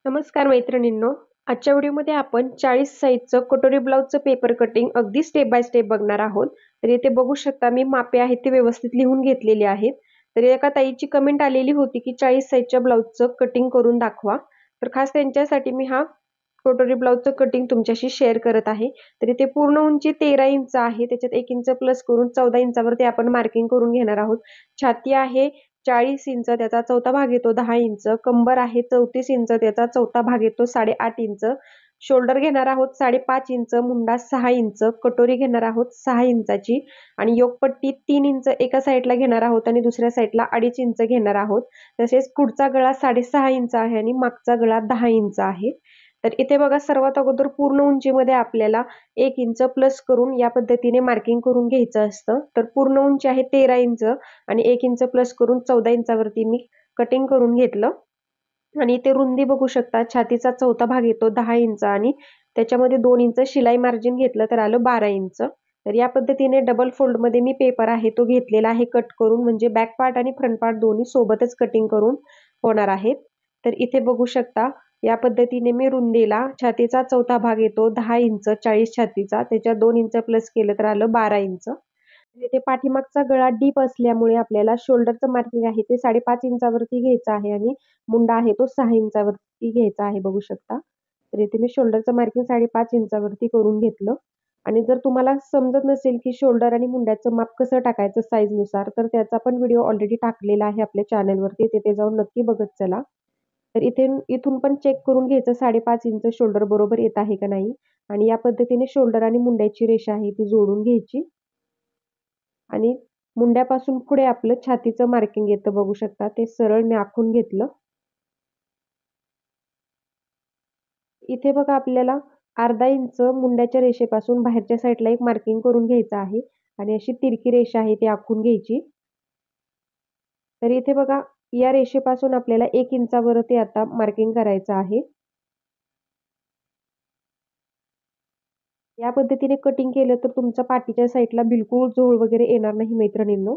नमस्कार मैत्रिणींनो. आजच्या व्हिडिओमध्ये आपण 40 साइजचं कटोरी ब्लाउजचं पेपर कटिंग अगदी स्टेप बाय स्टेप बघणार आहोत. तर इथे बघू शकता मी मापे आहेत ते व्यवस्थित लिहून घेतलेली आहेत. तर एका ताईची कमेंट आलेली होती की 40 साइजच्या ब्लाउजचं कटिंग करून दाखवा. तर खास त्यांच्यासाठी मी हा कटोरी ब्लाउजचं कटिंग तुमच्याशी शेअर करत आहे. तर इथे पूर्ण उंची 13 इंच आहे. त्याच्यात 1 इंच प्लस करून 14 इंचावरती आपण मार्किंग करून घेणार आहोत. छाती आहे 40 इंच, त्याचा चौथा भाग येतो 10 इंच. कंबर आहे 34 इंच, त्याचा चौथा भाग येतो 8.5 इंच. शोल्डर घेणार आहोत 5.5 इंच, मुंडा 6 इंच, कटोरी घेणार आहोत 6 इंचाची आणि योगपट्टी 3 इंच एका साईडला घेणार आहोत आणि दुसऱ्या साईडला 2.5 इंच घेणार आहोत. तसेच पुढचा गळा 6.5 इंच आहे आणि मागचा गळा 10 इंच आहे. तर इथे बघा सर्वात अगोदर पूर्ण उंचीमध्ये आपल्याला 1 इंच प्लस करून या पद्धतीने मार्किंग करून घ्यायचं असतं. तर पूर्ण उंची आहे 13 इंच आणि 1 इंच प्लस करून 14 इंचावरती मी कटिंग करून घेतलं. आणि इथे रुंदी बघू शकता, छातीचा चौथा भाग येतो 10 इंच आणि त्याच्यामध्ये 2 इंच शिलाई मार्जिन घेतलं तर आलं 12 इंच. तर या पद्धतीने डबल फोल्डमध्ये मी पेपर आहे तो घेतलेला आहे कट करून, म्हणजे बॅक पार्ट आणि फ्रंट पार्ट दोन्ही सोबतच कटिंग करून होणार आहेत. तर इथे बघू शकता या पद्धतीने मी रुंदीला छातीचा चौथा भाग येतो 10 इंच 40 छातीचा, त्याच्यात 2 इंच प्लस केलं तर आलं 12 इंच. इथे पाठीमागचा गळा डीप असल्यामुळे आपल्याला शोल्डरचं मार्किंग आहे ते 5.5 इंचावरती घ्यायचं आहे आणि मुंडा आहे तो 6 इंचावरती घ्यायचा आहे बघू शकता. तर इथे मी शोल्डरचं मार्किंग 5.5 इंचावरती करून घेतलं. आणि जर तुम्हाला समजत नसेल की शोल्डर आणि मुंड्याचं माप कसं टाकायचं साईजनुसार, तर त्याचा पण व्हिडिओ ऑलरेडी टाकलेला आहे आपल्या चॅनलवरती, तिथे जाऊन नक्की बघत चला. तर इथून पण चेक करून घ्यायचं 5.5 इंच शोल्डर बरोबर येत आहे का नाही. आणि या पद्धतीने शोल्डर आणि मुंड्याची रेषा आहे ती जोडून घ्यायची. आणि मुंड्यापासून पुढे आपलं छातीचं मार्किंग येतं बघू शकता, ते सरळ मी आखून घेतलं. इथे बघा आपल्याला अर्धा इंच मुंड्याच्या रेषेपासून बाहेरच्या साईडला एक मार्किंग करून घ्यायचं आहे आणि अशी तिरकी रेषा आहे ती आखून घ्यायची. तर इथे बघा या रेषेपासून आपल्याला 1 इंचावरती आता मार्किंग करायचं आहे. या पद्धतीने कटिंग केलं तर तुमच्या पाठीच्या साईडला बिलकुल झोळ वगैरे येणार नाही मैत्रिणींनो.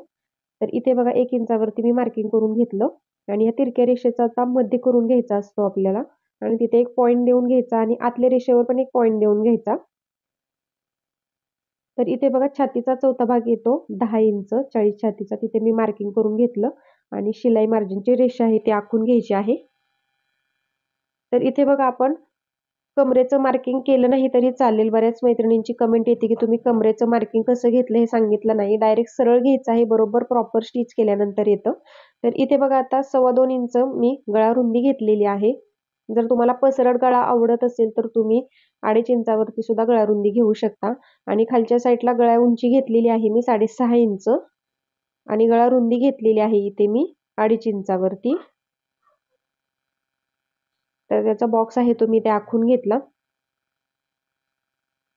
तर इथे बघा 1 इंचावरती मी मार्किंग करून घेतलं आणि या तिरक्या रेषेचा आता मध्य करून घ्यायचा असतो आपल्याला आणि तिथे एक पॉईंट देऊन घ्यायचा आणि आतल्या रेषेवर पण एक पॉईंट देऊन घ्यायचा. तर इथे बघा छातीचा चौथा भाग येतो 10 इंच 40 छातीचा, तिथे मी मार्किंग करून घेतलं आणि शिलाई मार्जिनची रेषा आहे ती आखून घ्यायची आहे. तर इथे बघा आपण कमरेचं मार्किंग केलं नाही तरी चालेल. बऱ्याच मैत्रिणींची कमेंट येते की तुम्ही कमरेचं मार्किंग कसं घेतलं हे सांगितलं नाही. डायरेक्ट सरळ घ्यायचं आहे, बरोबर प्रॉपर स्टिच केल्यानंतर येतं. तर इथे बघा आता 2.25 इंच मी गळा रुंदी घेतलेली आहे. जर तुम्हाला पसरट गळा आवडत असेल तर तुम्ही 2.5 इंचावरती सुद्धा गळा रुंदी घेऊ शकता. आणि खालच्या साईडला गळा उंची घेतलेली आहे मी 6.5 इंच आणि गळा रुंदी घेतलेली आहे इथे मी 2.5 इंचावरती. तर त्याचा बॉक्स आहे तो मी ते आखून घेतला.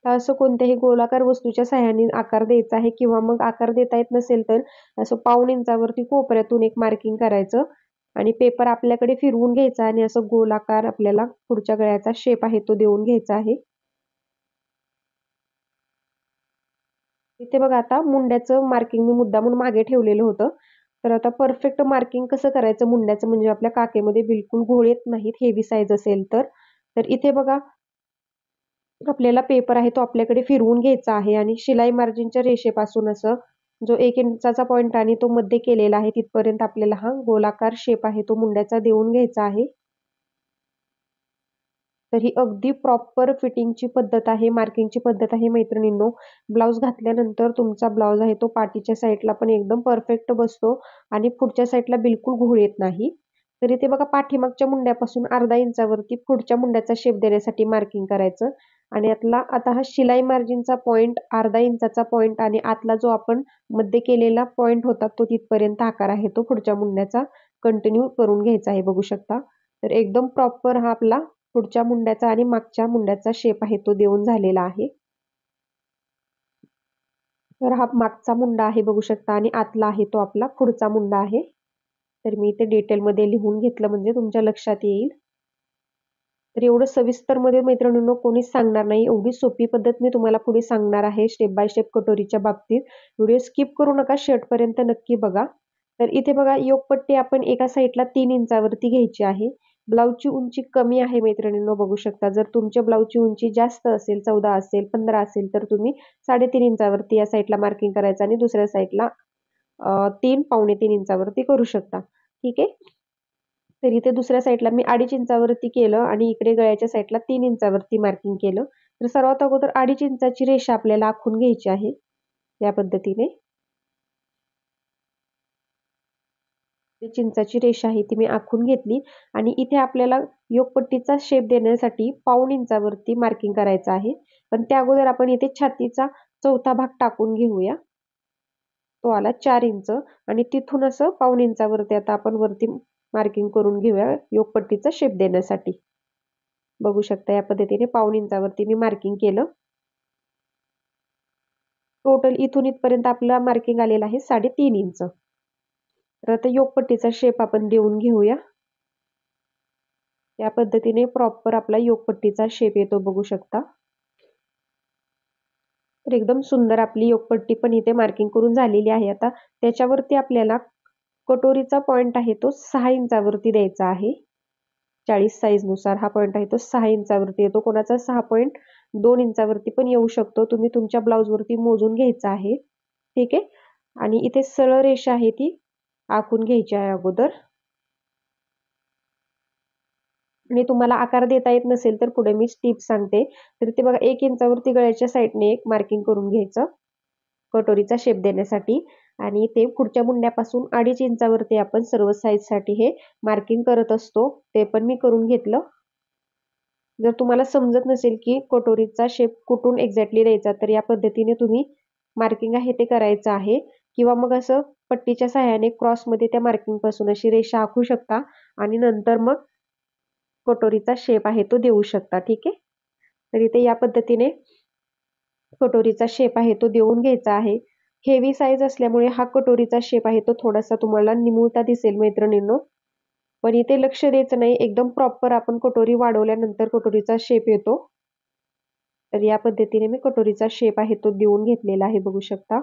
तर असं कोणत्याही गोलाकार वस्तूच्या सहाय्याने आकार द्यायचा आहे किंवा मग आकार देता येत नसेल तर असं 1.25 इंचावरती कोपऱ्यातून एक मार्किंग करायचं आणि पेपर आपल्याकडे फिरवून घ्यायचा आणि असं गोलाकार आपल्याला पुढच्या गळ्याचा शेप आहे तो देऊन घ्यायचा आहे. इथे बघा आता मुंड्याचं मार्किंग मी मुद्दामून मागे ठेवलेलं होतं. तर आता परफेक्ट मार्किंग कसं करायचं मुंड्याचं, म्हणजे आपल्या काखेमध्ये बिलकुल घोळ येत नाहीत हेवी साईज असेल तर. तर इथे बघा आपल्याला पेपर आहे तो आपल्याकडे फिरवून घ्यायचा आहे आणि शिलाई मार्जिनच्या रेषेपासून असं जो 1 इंचाचा पॉईंट आणि तो मध्ये केलेला आहे तिथपर्यंत आपल्याला हा गोलाकार शेप आहे तो मुंड्याचा देऊन घ्यायचा आहे. तर ही अगदी प्रॉपर फिटिंगची पद्धत आहे, मार्किंगची पद्धत आहे मैत्रिणींनो. ब्लाउज घातल्यानंतर तुमचा ब्लाउज आहे तो पाठीच्या साईडला पण एकदम परफेक्ट बसतो आणि पुढच्या साईडला बिलकुल घोळ येत नाही. तर इथे बघा पाठीमागच्या मुंड्यापासून अर्धा इंचावरती पुढच्या मुंड्याचा शेप देण्यासाठी मार्किंग करायचं आणि आता हा शिलाई मार्जिनचा पॉईंट अर्धा इंचाचा पॉईंट आणि आतला जो आपण मध्ये केलेला पॉईंट होता तो तिथपर्यंत आकार आहे तो पुढच्या मुंड्याचा कंटिन्यू करून घ्यायचा आहे बघू शकता. तर एकदम प्रॉपर हा आपला पुढच्या मुंड्याचा आणि मागच्या मुंड्याचा शेप आहे तो देऊन झालेला आहे. तर हा मागचा मुंडा आहे बघू शकता आणि आतला आहे तो आपला पुढचा मुंडा आहे. तर मी इथे डिटेलमध्ये लिहून घेतलं म्हणजे तुमच्या लक्षात येईल. तर एवढं सविस्तर मध्ये मैत्रिणींनो कोणीच सांगणार नाही, एवढी सोपी पद्धत मी तुम्हाला पुढे सांगणार आहे स्टेप बाय स्टेप कटोरीच्या बाबतीत. व्हिडिओ स्किप करू नका, शेवटपर्यंत नक्की बघा. तर इथे बघा योगपट्टी आपण एका साईडला 3 इंचावरती घ्यायची आहे. ब्लाऊजची उंची कमी आहे मैत्रिणींनो, बघू शकता. जर तुमच्या ब्लाऊजची उंची जास्त असेल, 14 असेल, 15 असेल, तर तुम्ही 3.5 इंचावरती या साईडला मार्किंग करायचं आणि दुसऱ्या साईडला 3 पावणे 3 इंचावरती करू शकता. ठीक आहे. तर इथे दुसऱ्या साईडला मी 2.5 इंचावरती केलं आणि इकडे गळ्याच्या साईडला 3 इंचावरती मार्किंग केलं. तर सर्वात अगोदर 2.5 इंचाची रेषा आपल्याला आखून घ्यायची आहे या पद्धतीने. चिंचाची रेषा आहे ती मी आखून घेतली आणि इथे आपल्याला योगपट्टीचा शेप देण्यासाठी पाऊण इंचावरती मार्किंग करायचं आहे. पण त्या अगोदर आपण इथे छातीचा चौथा भाग टाकून घेऊया. तो आला 4 इंच आणि तिथून असं पाऊण इंचावरती आता आपण वरती मार्किंग करून घेऊया योगपट्टीचा शेप देण्यासाठी. बघू शकता या पद्धतीने पाऊण इंचावरती मी मार्किंग केलं. टोटल इथून इथपर्यंत आपला मार्किंग आलेला आहे 3.5 इंच. तर आता योगपट्टीचा शेप आपण देऊन घेऊया. या पद्धतीने प्रॉपर आपला योगपट्टीचा शेप येतो, बघू शकता. तर एकदम सुंदर आपली योगपट्टी पण इथे मार्किंग करून झालेली आहे. आता त्याच्यावरती आपल्याला कटोरीचा पॉइंट आहे तो 6 इंचावरती द्यायचा आहे. 40 साईज नुसार हा पॉइंट आहे तो 6 इंचावरती येतो. कोणाचा 6.2 इंचावरती पण येऊ शकतो. तुम्ही तुमच्या ब्लाऊजवरती मोजून घ्यायचा आहे. ठीक आहे. आणि इथे सरळ रेषा आहे ती आखून घ्यायची आहे अगोदर. आणि तुम्हाला आकार देता येत नसेल तर पुढे मी टिप सांगते. तर ते बघा 1 इंचावरती गळ्याच्या साईडने एक मार्किंग करून घ्यायचं कटोरीचा शेप देण्यासाठी आणि ते पुढच्या मुंड्यापासून 2.5 इंचावरती आपण सर्व साईजसाठी हे मार्किंग करत असतो. ते पण मी करून घेतलं. जर तुम्हाला समजत नसेल की कटोरीचा शेप कुठून एक्झॅक्टली द्यायचा तर या पद्धतीने तुम्ही मार्किंग आहे ते करायचं आहे किंवा मग असं पट्टीच्या सहाय्याने क्रॉसमध्ये त्या मार्किंग पासून अशी रेषा आखू शकता आणि नंतर मग कटोरीचा शेप आहे तो देऊ शकता. ठीक आहे. तर इथे या पद्धतीने कटोरीचा शेप आहे तो देऊन घ्यायचा आहे. हेवी साईज असल्यामुळे हा कटोरीचा शेप आहे तो थोडासा तुम्हाला निमुळता दिसेल मैत्रिणींनो. पण इथे लक्ष द्यायचं नाही. एकदम प्रॉपर आपण कटोरी वाढवल्यानंतर कटोरीचा शेप येतो. तर या पद्धतीने मी कटोरीचा शेप आहे तो देऊन घेतलेला आहे, बघू शकता.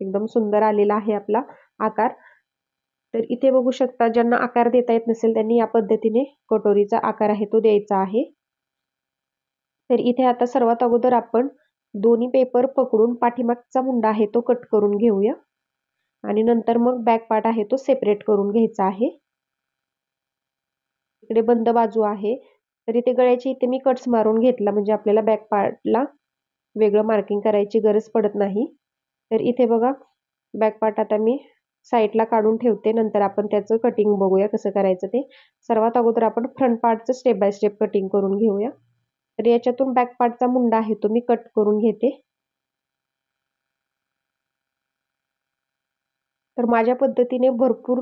एकदम सुंदर आलेला आहे आपला आकार. तर इथे बघू शकता ज्यांना आकार देता येत नसेल त्यांनी या पद्धतीने कटोरीचा आकार आहे तो द्यायचा आहे. तर इथे आता सर्वात अगोदर आपण दोन्ही पेपर पकडून पाठीमागचा मुंडा आहे तो कट करून घेऊया आणि नंतर मग बॅक पार्ट आहे तो सेपरेट करून घ्यायचा आहे. इकडे बंद बाजू आहे तर इथे गळ्याची इथे मी कट्स मारून घेतला म्हणजे आपल्याला बॅक पार्टला वेगळं मार्किंग करायची गरज पडत नाही. तर इथे बघा बॅक पार्ट आता मी साईडला काढून ठेवते. नंतर आपण त्याचं कटिंग बघूया कसं करायचं ते. सर्वात अगोदर आपण फ्रंट पार्टचं स्टेप बाय स्टेप कटिंग करून घेऊया. तर याच्यातून बॅक पार्टचा मुंडा आहे तो मी कट करून घेते. तर माझ्या पद्धतीने भरपूर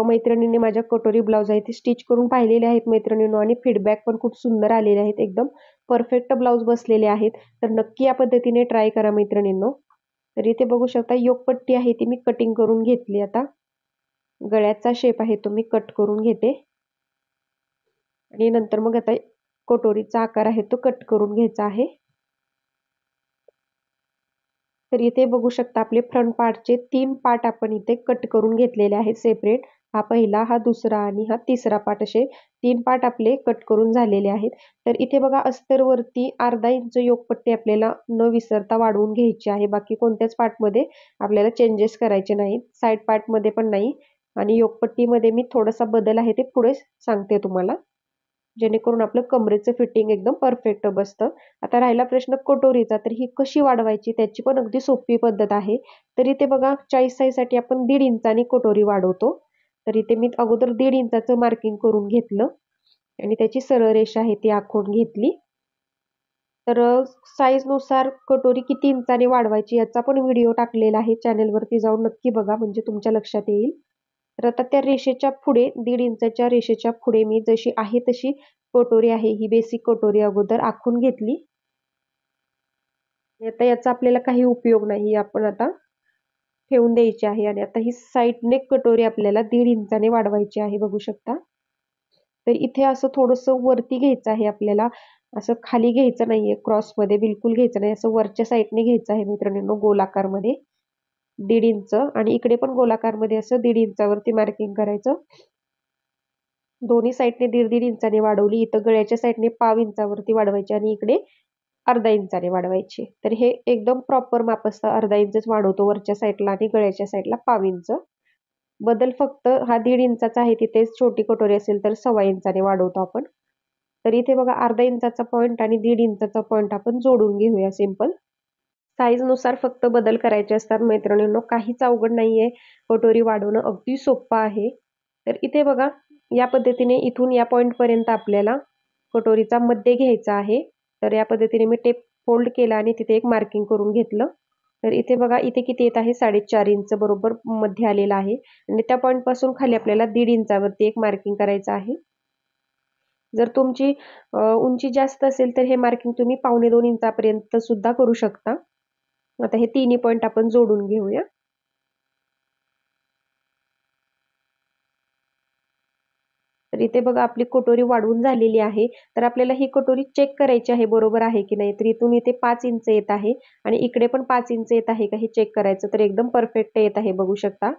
मैत्रिणींनी माझ्या कटोरी ब्लाउज आहे ते स्टिच करून पाहिलेले आहेत मैत्रिणींनो आणि फीडबॅक पण खूप सुंदर आलेले आहेत. एकदम परफेक्ट ब्लाउज बसलेले आहेत. तर नक्की या पद्धतीने ट्राय करा मैत्रिणींनो. तर इथे बघू शकता योगपट्टी आहे ती मी कटिंग करून घेतली. आता गळ्याचा शेप आहे तो मी कट करून घेते आणि नंतर मग आता कटोरीचा आकार आहे तो कट करून घ्यायचा आहे. तर इथे बघू शकता आपले फ्रंट पार्टचे 3 पार्ट आपण इथे कट करून घेतलेले आहेत सेपरेट. हा पहिला, हा दुसरा आणि हा तिसरा पार्ट असे 3 पार्ट आपले कट करून झालेले आहेत. तर इथे बघा अस्तरवरती अर्धा इंच योगपट्टी आपल्याला न विसरता वाढवून घ्यायची आहे. बाकी कोणत्याच पार्टमध्ये आपल्याला चेंजेस करायचे नाहीत. साईड पार्टमध्ये पण नाही आणि योगपट्टीमध्ये मी थोडासा बदल आहे ते पुढे सांगते तुम्हाला. जेणेकरून आपलं कमरेचं फिटिंग एकदम परफेक्ट बसतं. आता राहिला प्रश्न कटोरीचा, तर ही कशी वाढवायची त्याची पण अगदी सोपी पद्धत आहे. तर इथे बघा 40 साईजसाठी आपण 1.5 इंचानी कटोरी वाढवतो. तर इथे मी अगोदर 1.5 इंचाचं मार्किंग करून घेतलं आणि त्याची सरळ रेषा आहे ती आखून घेतली. तर साईजनुसार कटोरी किती इंचाने वाढवायची याचा पण व्हिडिओ टाकलेला आहे. चॅनेलवरती जाऊन नक्की बघा म्हणजे तुमच्या लक्षात येईल. तर आता त्या रेषेच्या पुढे 1.5 इंचाच्या रेषेच्या पुढे मी जशी आहे तशी कटोरी आहे ही बेसिक कटोरी अगोदर आखून घेतली. आता याचा आपल्याला काही उपयोग नाही. आपण आता ठेवून द्यायची आहे आणि आता ही साईड नेक कटोरी आपल्याला 1.5 इंचाने वाढवायची आहे, बघू शकता. तर इथे असं थोडंसं वरती घ्यायचं आहे आपल्याला. असं खाली घ्यायचं नाहीये क्रॉसमध्ये, बिलकुल घ्यायचं नाही. असं वरच्या साईडने घ्यायचं आहे मित्रांनो गोलाकारमध्ये 1.5 इंच आणि इकडे पण गोलाकारमध्ये असं 1.5 इंचावरती मार्किंग करायचं. दोन्ही साईडने 1.5 इंचाने वाढवली. इथं गळ्याच्या साईडने पाव इंचावरती वाढवायची आणि इकडे अर्धा इंचाने वाढवायची. तर हे एकदम प्रॉपर माप असतं. अर्धा इंचच वाढवतो वरच्या साईडला आणि गळ्याच्या साईडला पाव इंच. बदल फक्त हा 1.5 इंचाचा आहे, तिथे छोटी कटोरी असेल तर 1.25 इंचाने वाढवतो आपण. तर इथे बघा अर्धा इंचाचा पॉईंट आणि 1.5 इंचाचा पॉईंट आपण जोडून घेऊया सिंपल. साईजनुसार फक्त बदल करायचे असतात मैत्रिणींनो, काहीच अवघड नाहीये. कटोरी वाढवणं अगदी सोपं आहे. तर इथे बघा या पद्धतीने इथून या पॉईंटपर्यंत आपल्याला कटोरीचा मध्य घ्यायचा आहे. तर या पद्धतीने मी टेप फोल्ड केला आणि तिथे एक मार्किंग करून घेतलं. तर इथे बघा इथे किती येत आहे 4.5 इंच बरोबर मध्ये आलेला आहे आणि त्या पॉईंटपासून खाली आपल्याला 1.5 इंचावरती एक मार्किंग करायचं आहे. जर तुमची उंची जास्त असेल तर हे मार्किंग तुम्ही 1.25 इंचापर्यंत सुद्धा करू शकता. आता हे तिन्ही पॉईंट आपण जोडून घेऊया. तर इथे बघा आपली कटोरी वाढवून झालेली आहे. तर आपल्याला ही कटोरी चेक करायची आहे बरोबर आहे की नाही. तर इथून इथे 5 इंच येत आहे आणि इकडे पण 5 इंच येत आहे का हे चेक करायचं. तर एकदम परफेक्ट येत आहे बघू शकता.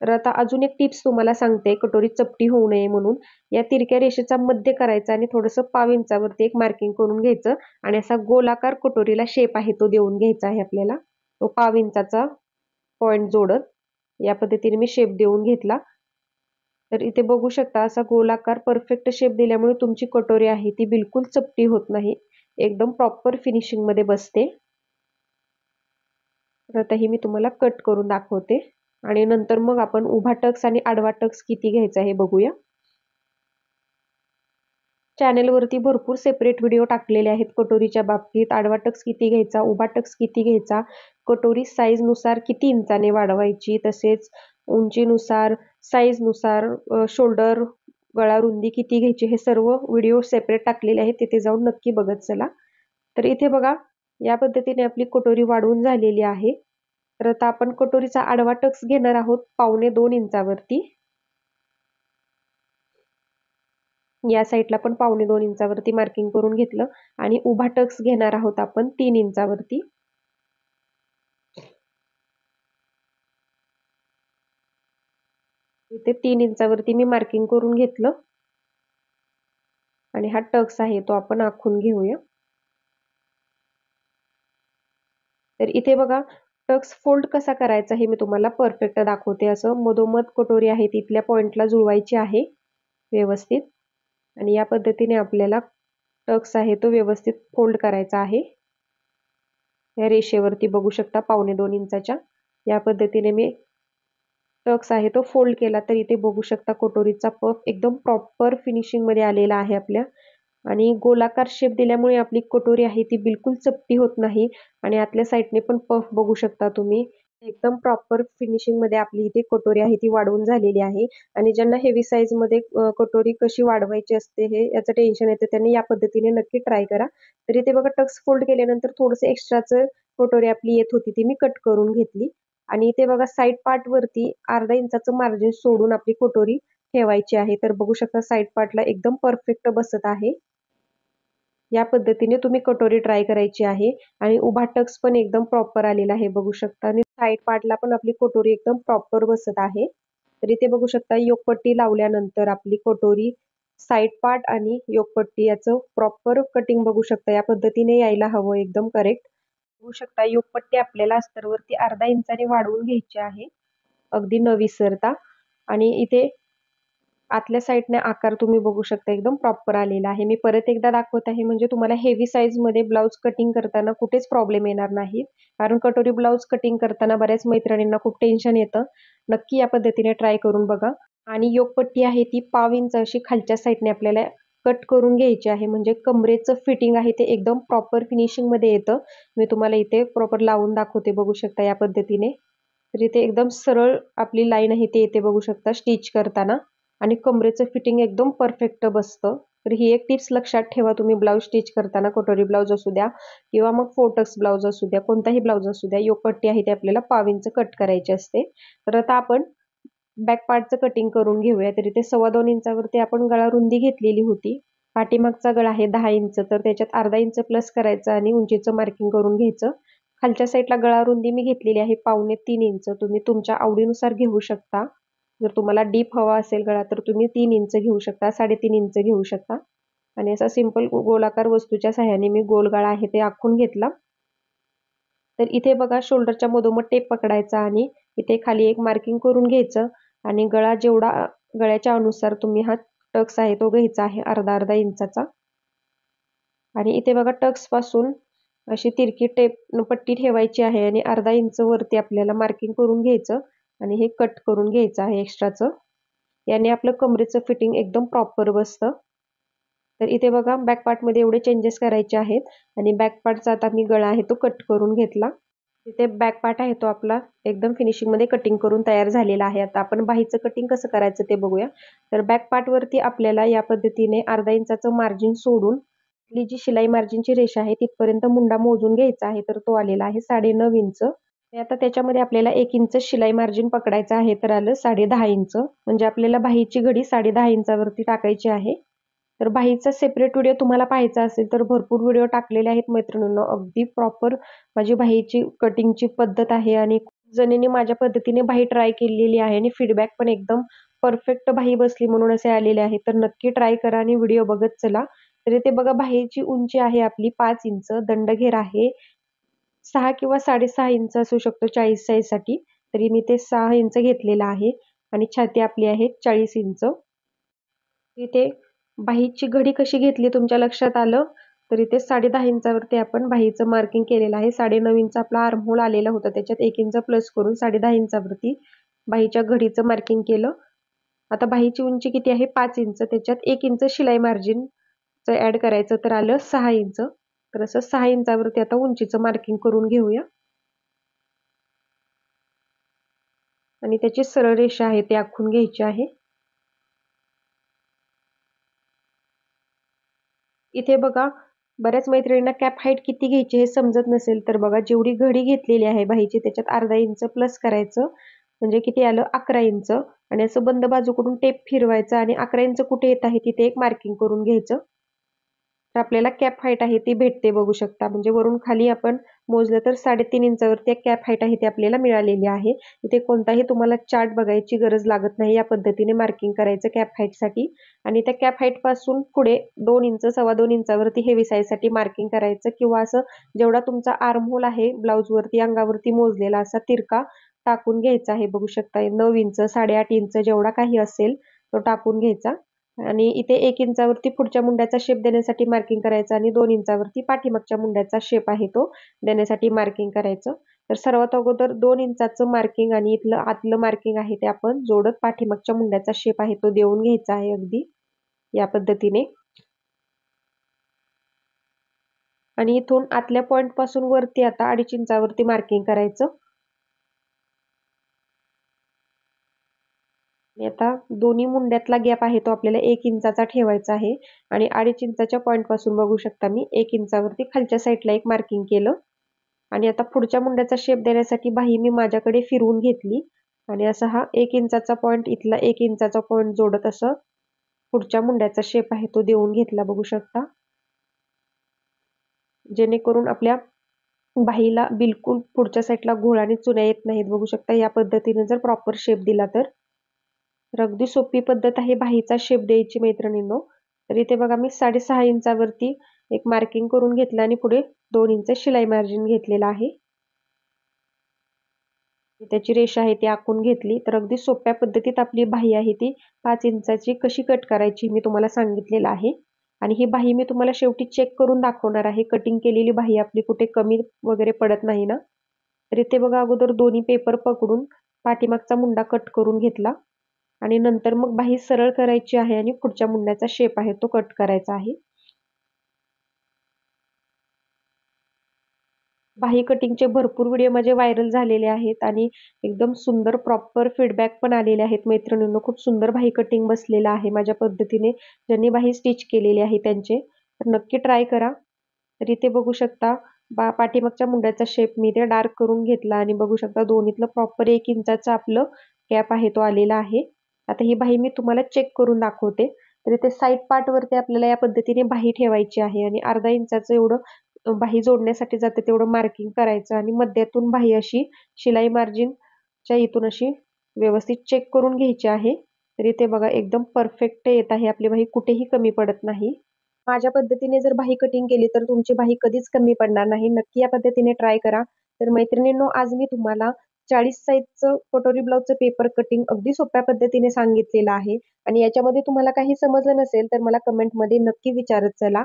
तर आता अजून एक टिप्स तुम्हाला सांगते कटोरी चपटी होऊ नये म्हणून. या तिरक्या रेषेचा मध्य करायचा आणि थोडंसं पाव इंचावरती एक मार्किंग करून घ्यायचं आणि असा गोलाकार कटोरीला शेप आहे तो देऊन घ्यायचा आहे आपल्याला. तो पाव इंचाचा पॉइंट जोडत या पद्धतीने मी शेप देऊन घेतला. तर इथे बघू शकता असा गोलाकार परफेक्ट शेप दिल्यामुळे तुमची कटोरी आहे ती बिलकुल चपटी होत नाही. एकदम प्रॉपर फिनिशिंग मध्ये बसते. तर आता ही मी तुम्हाला कट करून दाखवते आणि नंतर मग आपण उभा टक्स आणि आडवा टक्स किती घ्यायचा हे बघूया. चॅनेलवरती भरपूर सेपरेट व्हिडिओ टाकलेले आहेत कटोरीच्या बाबतीत. आडवा टक्स किती घ्यायचा, उभा टक्स किती घ्यायचा, कटोरी साईजनुसार किती इंचाने वाढवायची, तसेच उंचीनुसार, साईजनुसार, शोल्डर, गळा रुंदी किती घ्यायची हे सर्व व्हिडिओ सेपरेट टाकलेले आहेत. तिथे जाऊन नक्की बघत चला. तर इथे बघा या पद्धतीने आपली कटोरी वाढवून झालेली आहे. तर आता आपण कटोरीचा आडवा टक्स घेणार आहोत 1.25 इंचावरती. या साईडला पण 1.25 इंचावरती मार्किंग करून घेतलं आणि उभा टक्स घेणार आहोत आपण 3 इंचावरती. इथे 3 इंचावरती मी मार्किंग करून घेतलं आणि हा टक्स आहे तो आपण आखून घेऊया. तर इथे बघा टक्स फोल्ड कसा करायचा हे मी तुम्हाला परफेक्ट दाखवते. असं मधोमध कटोरी आहे तिथल्या पॉइंटला जुळवायची आहे व्यवस्थित आणि या पद्धतीने आपल्याला टक्स आहे तो व्यवस्थित फोल्ड करायचा आहे. या रेषेवरती बघू शकता 1.25 इंचाच्या या पद्धतीने मी टक्स आहे तो फोल्ड केला. तर इथे बघू शकता कटोरीचा पफ एकदम प्रॉपर फिनिशिंग मध्ये आलेला आहे आपल्या आणि गोलाकार शेप दिल्यामुळे आपली कटोरी आहे ती बिलकुल चपटी होत नाही आणि आतल्या साईडने पण पफ बघू शकता तुम्ही. एकदम प्रॉपर फिनिशिंग मध्ये आपली इथे कटोरी आहे ती वाढवून झालेली आहे आणि ज्यांना हेवी साईज मध्ये कटोरी कशी वाढवायची असते हे याचं टेन्शन येतं त्यांनी या पद्धतीने नक्की ट्राय करा. तर इथे बघा टक्स फोल्ड केल्यानंतर थोडंसं एक्स्ट्राचं कटोरी आपली येत होती ती मी कट करून घेतली आणि इथे बघा साईड पार्ट वरती अर्धा इंचाचं मार्जिन सोडून आपली कटोरी ठेवायची आहे. तर बघू शकता साईड पार्टला एकदम परफेक्ट बसत आहे. या पद्धतीने तुम्ही कटोरी ट्राय करायची आहे आणि उभा टक्स पण एकदम प्रॉपर आलेला आहे बघू शकता आणि साईड पार्टला पण आपली कटोरी एकदम प्रॉपर बसत आहे. तर इथे बघू शकता योगपट्टी लावल्यानंतर आपली कटोरी साईड पार्ट आणि योगपट्टी याचं प्रॉपर कटिंग बघू शकता. या पद्धतीने यायला हवं एकदम करेक्ट. बघू शकता योगपट्टी आपल्याला अस्तरवरती अर्धा इंचाने वाढवून घ्यायची आहे अगदी न विसरता आणि इथे आतल्या साईडने आकार तुम्ही बघू शकता एकदम प्रॉपर आलेला आहे. मी परत एकदा दाखवत आहे म्हणजे तुम्हाला हेवी साईज मध्ये ब्लाउज कटिंग करताना कुठेच प्रॉब्लेम येणार नाही. कारण कटोरी ब्लाउज कटिंग करताना बऱ्याच मैत्रिणींना खूप टेन्शन येतं. नक्की या पद्धतीने ट्राय करून बघा आणि योगपट्टी आहे ती पाव इंच अशी खालच्या साईडने आपल्याला कट करून घ्यायची आहे म्हणजे कमरेचं फिटिंग आहे ते एकदम प्रॉपर फिनिशिंग मध्ये येतं. मी तुम्हाला इथे प्रॉपर लावून दाखवते बघू शकता या पद्धतीने. तर इथे एकदम सरळ आपली लाईन आहे ते येते बघू शकता स्टिच करताना आणि कमरेचं फिटिंग एकदम परफेक्ट बसतं. तर ही एक टिप्स लक्षात ठेवा तुम्ही ब्लाउज स्टिच करताना कटोरी ब्लाउज असू द्या किंवा मग 4 टक्स ब्लाउज असू द्या कोणताही ब्लाउज असू द्या योगपट्टी आहे ते आपल्याला 1.25 इंच कट करायची असते. तर आता आपण बॅक पार्टचं कटिंग करून घेऊया. तर इथे 2.25 इंचावरती आपण गळा रुंदी घेतलेली होती. पाठीमागचा गळा आहे 10 इंच तर त्याच्यात अर्धा इंच प्लस करायचं आणि उंचीचं मार्किंग करून घ्यायचं. खालच्या साईडला गळा रुंदी मी घेतलेली आहे 2.25 इंच. तुम्ही तुमच्या आवडीनुसार घेऊ शकता. जर तुम्हाला डीप हवा असेल गळा तर तुम्ही 3 इंच घेऊ शकता, 3.5 इंच घेऊ शकता. आणि असा सिंपल गोलाकार वस्तूच्या सहाय्याने मी गोल गळा आहे ते आखून घेतला. तर इथे बघा शोल्डरच्या मधोमध टेप पकडायचा आणि इथे खाली एक मार्किंग करून घ्यायचं आणि गळा जेवढा गळ्याच्या अनुसार तुम्ही हा टक्स आहे तो घ्यायचा आहे अर्धा इंचाचा. आणि इथे बघा टक्स पासून अशी तिरकी टेप पट्टी ठेवायची आहे आणि अर्धा इंच वरती आपल्याला मार्किंग करून घ्यायचं आणि हे कट करून घ्यायचं आहे एक्स्ट्राचं. याने आपलं कमरेचं फिटिंग एकदम प्रॉपर बसतं. तर इथे बघा बॅक पार्टमध्ये एवढे चेंजेस करायचे आहेत आणि बॅक पार्टचा आता मी गळा आहे तो कट करून घेतला. तिथे बॅक पार्ट आहे तो आपला एकदम फिनिशिंगमध्ये कटिंग करून तयार झालेला आहे. आता आपण बाहीचं कटिंग कसं करायचं ते बघूया. तर बॅक पार्टवरती आपल्याला या पद्धतीने अर्धा इंचाचं मार्जिन सोडून आपली जी शिलाई मार्जिनची रेषा आहे तिथपर्यंत मुंडा मोजून घ्यायचा आहे. तर तो आलेला आहे 9.5 इंच. आता त्याच्यामध्ये आपल्याला 1 इंच शिलाई मार्जिन पकडायचं आहे. तर आलं 10.5 इंच. म्हणजे आपल्याला बाहीची घडी 10.5 इंचावरती टाकायची आहे. तर बाहीचा सेपरेट व्हिडिओ तुम्हाला पाहायचा असेल तर भरपूर व्हिडिओ टाकलेले आहेत मैत्रिणींनो. अगदी प्रॉपर माझी बाहीची कटिंगची पद्धत आहे आणि खूप जणींनी माझ्या पद्धतीने बाही ट्राय केलेली आहे आणि फीडबॅक पण एकदम परफेक्ट बाही बसली म्हणून असे आलेले आहे. तर नक्की ट्राय करा आणि व्हिडिओ बघत चला. तर इथे बघा बाहीची उंची आहे आपली 5 इंच, दंडघेर आहे 6 किंवा 6.5 इंच असू शकतो 40 साईजसाठी. तरी मी ते 6 इंच घेतलेला आहे आणि छाती आपली आहे 40 इंच. इथे बाहीची घडी कशी घेतली तुमच्या लक्षात आलं तर इथे 10.5 इंचावरती आपण बाहीचं मार्किंग केलेलं आहे. 9.5 इंच आपला आर्महोल आलेला होता त्याच्यात 1 इंच प्लस करून 10.5 इंचावरती बाहीच्या घडीचं मार्किंग केलं. आता बाहीची उंची किती आहे 5 इंच, त्याच्यात 1 इंच शिलाई मार्जिनचं ऍड करायचं तर आलं 6 इंच. तर असं 6 इंचावरती आता उंचीचं मार्किंग करून घेऊया आणि त्याची सरळ रेषा आहे ती आखून घ्यायची आहे. इथे बघा बऱ्याच मैत्रिणींना कॅप हाईट किती घ्यायची हे समजत नसेल तर बघा जेवढी घडी घेतलेली आहे बाहीची त्याच्यात अर्धा इंच प्लस करायचं म्हणजे किती आलं 11 इंच. आणि असं बंद बाजूकडून टेप फिरवायचं आणि 11 इंच कुठे येत आहे तिथे एक मार्किंग करून घ्यायचं. तर आपल्याला कॅप हाईट आहे ती भेटते बघू शकता. म्हणजे वरून खाली आपण मोजलं तर 3.5 इंचावरती एक कॅप हाईट आहे ती आपल्याला मिळालेली आहे. इथे कोणताही तुम्हाला चार्ट बघायची गरज लागत नाही. या पद्धतीने मार्किंग करायचं कॅप हाईटसाठी आणि त्या कॅप हाईट पासून पुढे 2 इंच 2.25 इंचावरती हेवी साईजसाठी मार्किंग करायचं किंवा असं जेवढा तुमचा आर्महोल आहे ब्लाऊजवरती अंगावरती मोजलेला असा तिरका टाकून घ्यायचा आहे. बघू शकता 9 इंच 8.5 इंच जेवढा काही असेल तो टाकून घ्यायचा आणि इथे 1 इंचावरती पुढच्या मुंड्याचा शेप देण्यासाठी मार्किंग करायचं आणि 2 इंचावरती पाठीमागच्या मुंड्याचा शेप आहे तो देण्यासाठी मार्किंग करायचं. तर सर्वात अगोदर 2 इंचाचं मार्किंग आणि इथलं आतलं मार्किंग आहे ते आपण जोडत पाठीमागच्या मुंड्याचा शेप आहे तो देऊन घ्यायचा आहे अगदी या पद्धतीने. आणि इथून आतल्या पॉइंट पासून वरती आता 2.5 इंचावरती मार्किंग करायचं. आणि आता दोन्ही मुंड्यातला गॅप आहे तो आपल्याला 1 इंचाचा ठेवायचा आहे आणि 2.5 इंचाच्या पॉइंट पासून बघू शकता मी 1 इंचावरती खालच्या साईडला एक मार्किंग केलं. आणि आता पुढच्या मुंड्याचा शेप देण्यासाठी बाही मी माझ्याकडे फिरवून घेतली आणि असा हा 1 इंचाचा पॉइंट इथला 1 इंचाचा पॉइंट जोडत असं पुढच्या मुंड्याचा शेप आहे तो देऊन घेतला बघू शकता. जेणेकरून आपल्या बाहीला बिलकुल पुढच्या साईडला घोळ आणि चुन्या येत नाहीत. बघू शकता या पद्धतीने जर प्रॉपर शेप दिला तर अगदी सोपी पद्धत आहे बाहीचा शेप द्यायची मैत्रिणींनो. तर इथे बघा मी 6.5 इंचावरती एक मार्किंग करून घेतलं आणि पुढे 2 इंच शिलाई मार्जिन घेतलेला आहे. त्याची रेषा आहे ती आखून घेतली. तर अगदी सोप्या पद्धतीत आपली बाही आहे ती 5 इंचाची कशी कट करायची मी तुम्हाला सांगितलेलं आहे. आणि ही बाही मी तुम्हाला शेवटी चेक करून दाखवणार आहे. कटिंग केलेली बाही आपली कुठे कमी वगैरे पडत नाही ना. तर इथे बघा अगोदर दोन्ही पेपर पकडून पाठीमागचा मुंडा कट करून घेतला आणि नंतर मग बाही सरळ करायची आहे आणि पुढच्या मुंड्याचा शेप आहे तो कट करायचा आहे. बाही कटिंगचे भरपूर व्हिडिओ माझे व्हायरल झालेले आहेत आणि एकदम सुंदर प्रॉपर फीडबॅक पण आलेले आहेत मैत्रिणींनो. खूप सुंदर बाही कटिंग बसलेलं आहे माझ्या पद्धतीने ज्यांनी बाही स्टिच केलेली आहे त्यांचे. तर नक्की ट्राय करा. तर इथे बघू शकता पाठीमागच्या मुंड्याचा शेप मी इथे डार्क करून घेतला आणि बघू शकता दोन्हीतलं प्रॉपर 1 इंचाचं आपलं गॅप आहे तो आलेला आहे. आता ही बाही मी तुम्हाला चेक करून दाखवते. तर इथे साईड पार्टवरती आपल्याला या पद्धतीने बाही ठेवायची आहे आणि अर्धा इंचाचं एवढं बाही जोडण्यासाठी जाते तेवढं मार्किंग करायचं आणि मध्यातून बाही अशी शिलाई मार्जिनच्या इथून अशी व्यवस्थित चेक करून घ्यायची आहे. तर इथे बघा एकदम परफेक्ट येत आहे आपली बाही, कुठेही कमी पडत नाही. माझ्या पद्धतीने जर बाही कटिंग केली तर तुमची बाही कधीच कमी पडणार नाही. नक्की या पद्धतीने ट्राय करा. तर मैत्रिणींनो, आज मी तुम्हाला 40 साइजचं कटोरी ब्लाउजचं पेपर कटिंग अगदी सोप्या पद्धतीने सांगितलेलं आहे आणि याच्यामध्ये तुम्हाला काही समजलं नसेल तर मला कमेंटमध्ये नक्की विचारत चला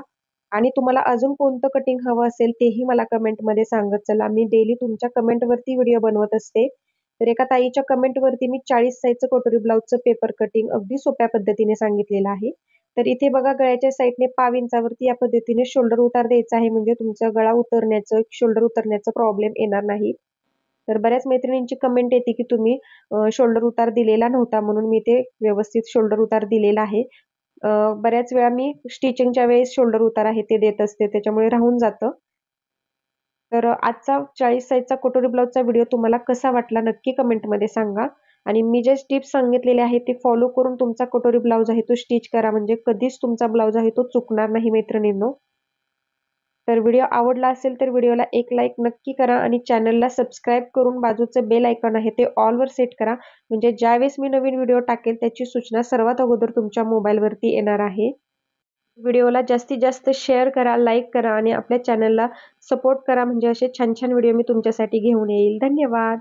आणि तुम्हाला अजून कोणतं कटिंग हवं असेल तेही मला कमेंटमध्ये सांगत चला. मी डेली तुमच्या कमेंटवरती व्हिडिओ बनवत असते. तर एका ताईच्या कमेंटवरती मी 40 साइजचं कटोरी ब्लाउजचं पेपर कटिंग अगदी सोप्या पद्धतीने सांगितलेलं आहे. तर इथे बघा गळ्याच्या साईडने पाव इंचावरती या पद्धतीने शोल्डर उतार द्यायचा आहे, म्हणजे तुमचा गळा उतरण्याचं, शोल्डर उतरण्याचा प्रॉब्लेम येणार नाही. तर बऱ्याच मैत्रिणींची कमेंट येते की तुम्ही शोल्डर उतार दिलेला नव्हता, म्हणून मी ते व्यवस्थित शोल्डर उतार दिलेला आहे. बऱ्याच वेळा मी स्टिचिंगच्या वेळेस शोल्डर उतार आहे ते देत असते, त्याच्यामुळे राहून जातं. तर आजचा 40 साइजचा कटोरी ब्लाउजचा व्हिडिओ तुम्हाला कसा वाटला नक्की कमेंटमध्ये सांगा आणि मी जे टिप्स सांगितलेले आहेत ते फॉलो करून तुमचा कटोरी ब्लाउज आहे तो स्टिच करा, म्हणजे कधीच तुमचा ब्लाउज आहे तो चुकणार नाही मैत्रिणींनो. तर व्हिडिओ आवडला असेल तर व्हिडिओला एक लाईक नक्की करा आणि चॅनलला सबस्क्राईब करून बाजूचं बेल आयकॉन आहे ते ऑलवर सेट करा, म्हणजे ज्यावेळेस मी नवीन व्हिडिओ टाकेल त्याची सूचना सर्वात अगोदर तुमच्या मोबाईलवरती येणार आहे. व्हिडिओला जास्तीत जास्त शेअर करा, लाईक करा आणि आपल्या चॅनलला सपोर्ट करा, म्हणजे असे छान छान व्हिडिओ मी तुमच्यासाठी घेऊन येईल. धन्यवाद.